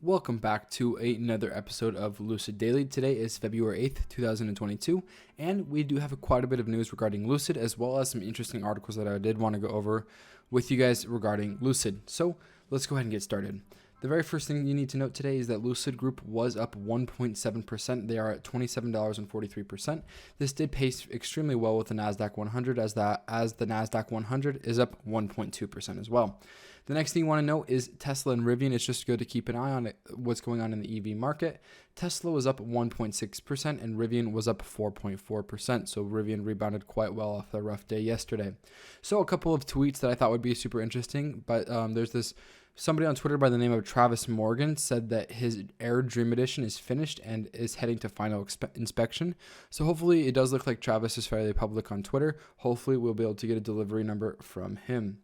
Welcome back to another episode of Lucid Daily. Today is February 8th, 2022, and we do have quite a bit of news regarding Lucid, as well as some interesting articles that I did want to go over with you guys regarding Lucid. So let's go ahead and get started. The very first thing you need to note today is that Lucid Group was up 1.7%. They are at $27.43. This did pace extremely well with the NASDAQ 100 as the NASDAQ 100 is up 1.2% as well. The next thing you want to know is Tesla and Rivian. It's just good to keep an eye on what's going on in the EV market. Tesla was up 1.6% and Rivian was up 4.4%. So Rivian rebounded quite well off a rough day yesterday. So a couple of tweets that I thought would be super interesting, but there's somebody on Twitter by the name of Travis Morgan said that his Air Dream Edition is finished and is heading to final inspection. So hopefully it does look like Travis is fairly public on Twitter. Hopefully we'll be able to get a delivery number from him.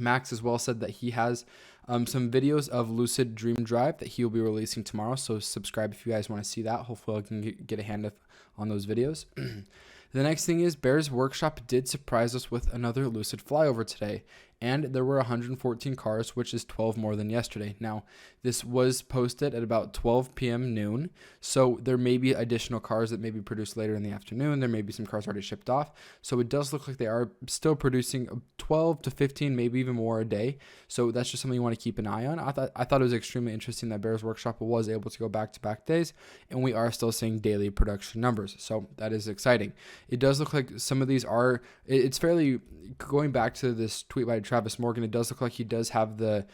Max as well said that he has some videos of Lucid Dream Drive that he will be releasing tomorrow. So subscribe if you guys want to see that. Hopefully I can get a hand on those videos. The next thing is Bear's Workshop did surprise us with another Lucid flyover today, and there were 114 cars, which is 12 more than yesterday. Now, this was posted at about 12 p.m. noon, so there may be additional cars that may be produced later in the afternoon. There may be some cars already shipped off, so it does look like they are still producing 12 to 15, maybe even more a day. So that's just something you want to keep an eye on. I thought it was extremely interesting that Bear's Workshop was able to go back-to-back days, and we are still seeing daily production numbers, so that is exciting. It does look like some of these are, it's fairly, going back to this tweet by Travis Morgan, it does look like he does have the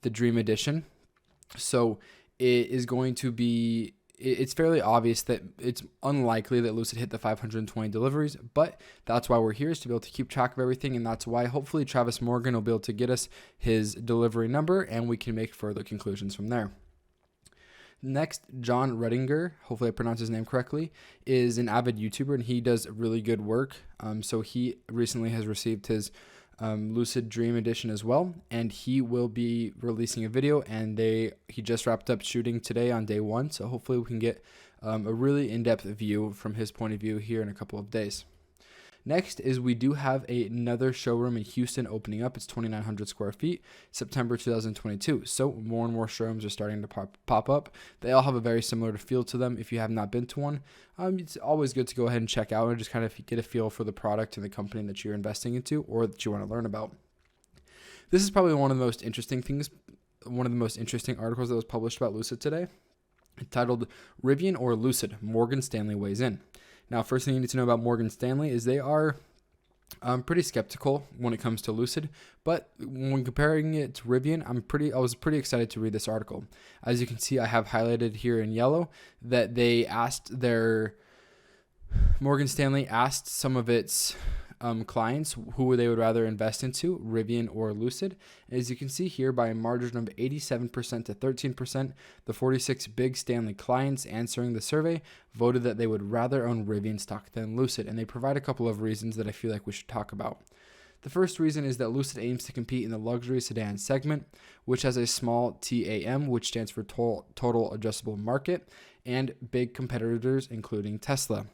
Dream Edition. So it is going to be, it's fairly obvious that it's unlikely that Lucid hit the 520 deliveries, but that's why we're here, is to be able to keep track of everything. And that's why hopefully Travis Morgan will be able to get us his delivery number and we can make further conclusions from there. Next, John Redinger, hopefully I pronounced his name correctly, is an avid YouTuber and he does really good work. So he recently has received his Lucid Dream Edition as well, and he will be releasing a video, and he just wrapped up shooting today on day one. So hopefully we can get a really in-depth view from his point of view here in a couple of days. Next is we do have another showroom in Houston opening up. It's 2,900 square feet, September 2022. So more and more showrooms are starting to pop up. They all have a very similar feel to them. If you have not been to one, it's always good to go ahead and check out and just kind of get a feel for the product and the company that you're investing into or that you want to learn about. This is probably one of the most interesting articles that was published about Lucid today, titled Rivian or Lucid, Morgan Stanley weighs in. Now, first thing you need to know about Morgan Stanley is they are pretty skeptical when it comes to Lucid, but when comparing it to Rivian, I was pretty excited to read this article. As you can see, I have highlighted here in yellow that Morgan Stanley asked some of its clients who they would rather invest into, Rivian or Lucid. As you can see here, by a margin of 87% to 13%, the 46 big Stanley clients answering the survey voted that they would rather own Rivian stock than Lucid, and they provide a couple of reasons that I feel like we should talk about. The first reason is that Lucid aims to compete in the luxury sedan segment, which has a small TAM, which stands for total addressable market, and big competitors including Tesla.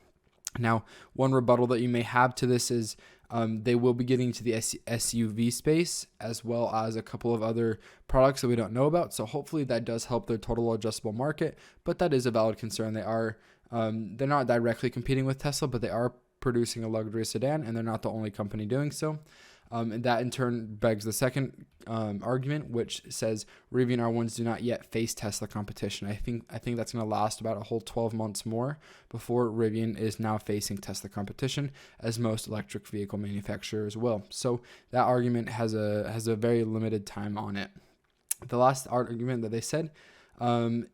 Now, one rebuttal that you may have to this is they will be getting to the SUV space as well as a couple of other products that we don't know about. So hopefully that does help their total addressable market, but that is a valid concern. They're not directly competing with Tesla, but they are producing a luxury sedan, and they're not the only company doing so. And that in turn begs the second argument, which says Rivian R1s do not yet face Tesla competition. I think that's going to last about a whole 12 months more before Rivian is now facing Tesla competition, as most electric vehicle manufacturers will. So that argument has a very limited time on it. The last argument that they said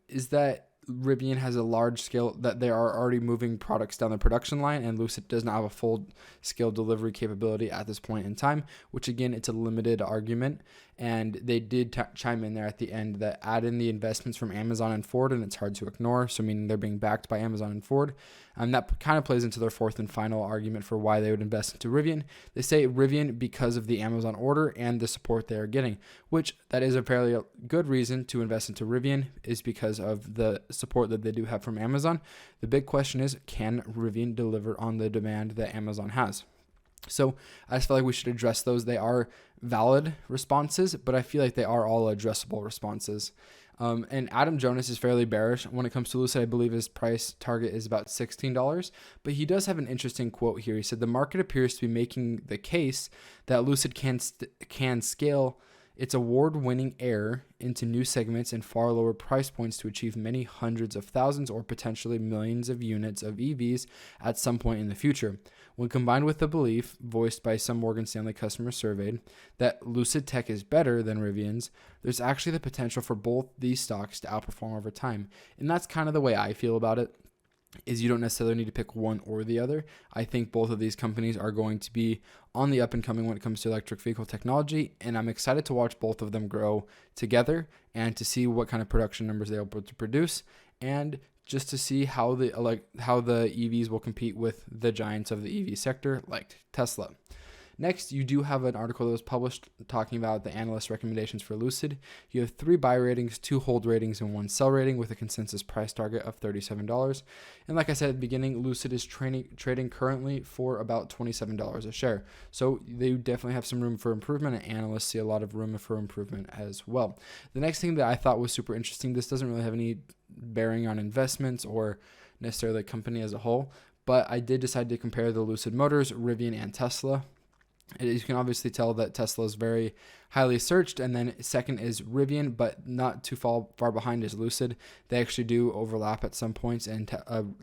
is that Rivian has a large scale, that they are already moving products down the production line, and Lucid does not have a full scale delivery capability at this point in time, which again, it's a limited argument. And they did chime in there at the end that add in the investments from Amazon and Ford, and it's hard to ignore. So meaning they're being backed by Amazon and Ford. And that kind of plays into their fourth and final argument for why they would invest into Rivian. They say Rivian because of the Amazon order and the support they are getting, which that is a fairly good reason to invest into Rivian, is because of the support that they do have from Amazon. The big question is, can Rivian deliver on the demand that Amazon has? So I just feel like we should address those. They are valid responses, but I feel like they are all addressable responses. And Adam Jonas is fairly bearish when it comes to Lucid. I believe his price target is about $16, but he does have an interesting quote here. He said, "The market appears to be making the case that Lucid can scale its award-winning Air into new segments and far lower price points to achieve many hundreds of thousands or potentially millions of units of EVs at some point in the future. When combined with the belief, voiced by some Morgan Stanley customers surveyed, that Lucid tech is better than Rivian's, there's actually the potential for both these stocks to outperform over time." And that's kind of the way I feel about it, is you don't necessarily need to pick one or the other. I think both of these companies are going to be on the up and coming when it comes to electric vehicle technology, and I'm excited to watch both of them grow together and to see what kind of production numbers they're able to produce, and just to see how the EVs will compete with the giants of the EV sector like Tesla. Next, you do have an article that was published talking about the analyst recommendations for Lucid. You have 3 buy ratings, 2 hold ratings, and 1 sell rating with a consensus price target of $37. And like I said at the beginning, Lucid is trading currently for about $27 a share. So they definitely have some room for improvement, and analysts see a lot of room for improvement as well. The next thing that I thought was super interesting, this doesn't really have any bearing on investments or necessarily the company as a whole, but I did decide to compare the Lucid Motors, Rivian, and Tesla. You can obviously tell that Tesla is very highly searched, and then second is Rivian, but not too far behind is Lucid. They actually do overlap at some points, and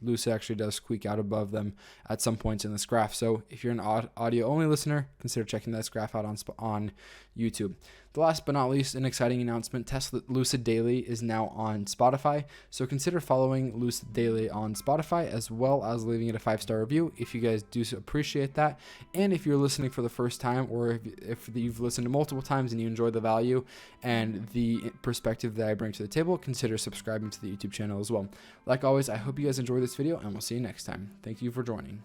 Lucid actually does squeak out above them at some points in this graph. So if you're an audio-only listener, consider checking this graph out on YouTube. The last but not least, an exciting announcement: Tesla Lucid Daily is now on Spotify. So consider following Lucid Daily on Spotify, as well as leaving it a 5-star review if you guys do appreciate that. And if you're listening for the first time, or if you've listened multiple times and you enjoy the value and the perspective that I bring to the table, consider subscribing to the YouTube channel as well. Like always, I hope you guys enjoyed this video, and we'll see you next time. Thank you for joining.